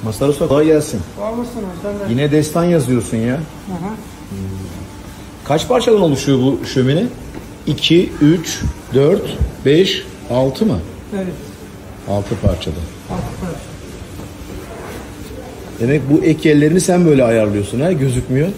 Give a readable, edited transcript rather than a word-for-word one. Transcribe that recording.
Mazhar Usta kolay gelsin. Var mısın sen de? Yine destan yazıyorsun ya. Hı. Kaç parçadan oluşuyor bu şömine? 2, 3, 4, 5, 6 mı? Evet. 6 parçada. 6 parça. Demek bu ek yerlerini sen böyle ayarlıyorsun ha? Gözükmüyor.